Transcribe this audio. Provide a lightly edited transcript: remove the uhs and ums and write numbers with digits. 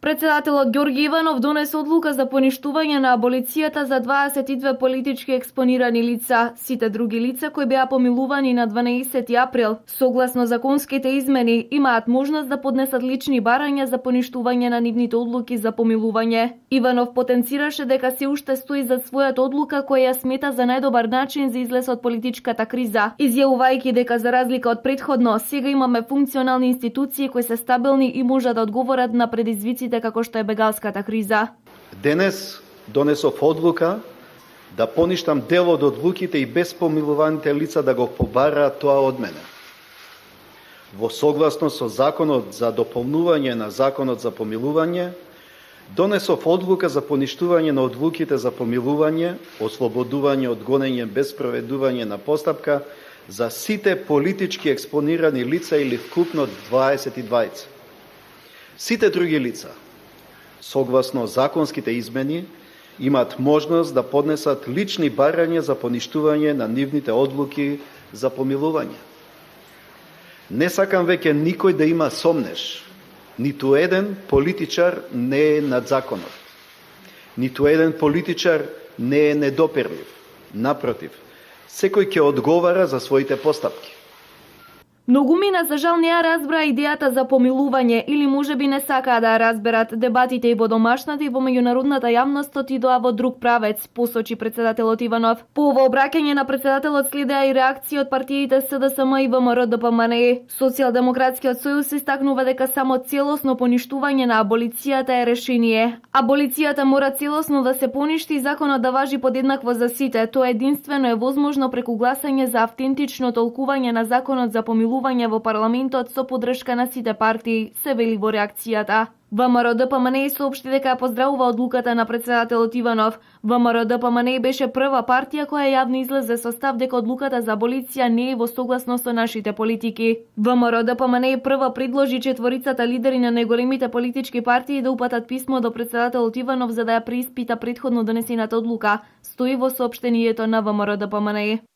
Председателот Ѓорѓе Иванов донесе одлука за поништување на аболицијата за 22 политички експонирани лица. Сите други лица кои беа помилувани на 12 април, согласно законските измени, имаат можност да поднесат лични барања за поништување на нивните одлуки за помилување. Иванов потенцираше дека се уште стои за својата одлука која ја смета за најдобар начин за излез од политичката криза, изјавувајќи дека за разлика од претходно, сега имаме функционални институции кои се стабилни и можат да одговорат на предизвиците како што е бегалската криза. Денес донесов одлука да поништам дел од одлуките и без помилуваните лица да го побараат тоа од мене. Во согласност со Законот за дополнување на Законот за помилување, донесов одлука за поништување на одлуките за помилување, ослободување од гонење без проведување на постапка за сите политички експонирани лица или вкупно 22. Сите други лица, согласно законските измени, имаат можност да поднесат лични барања за поништување на нивните одлуки за помилување. Не сакам веќе никој да има сомнеш. Ниту еден политичар не е над законот. Ниту еден политичар не е недопирлив. Напротив, секој ќе одговара за своите постапки. Многумина за жал не ја разбра идејата за помилување или можеби не сакаа да ја разберат. Дебатите и во домашната и во меѓународната јавност отидоа во друг правец, посочи председателот Иванов. По ова обраќање на председателот следеа и реакции од партиите СДСМ и ВМРО-ДПМНЕ. Социјалдемократскиот сојуз истакнува дека само целосно поништување на аболицијата е решение. Аболицијата мора целосно да се поништи и законот да важи подеднакво за сите. Тоа единствено е возможно преку гласање за автентично толкување на законот за помилување во парламентот со поддршка на сите партии, се вели во реакцијата. ВМРО-ДПМНЕ соопшти дека ја поздравува одлуката на председателот Иванов. ВМРО-ДПМНЕ беше прва партија која јавно излезе со став дека одлуката за аболиција не е во согласност со нашите политики. ВМРО-ДПМНЕ прва предложи четворицата лидери на најголемите политички партии да упатат писмо до председателот Иванов за да ја преиспита претходно донесената одлука, стои во соопштението на ВМРО-ДПМНЕ.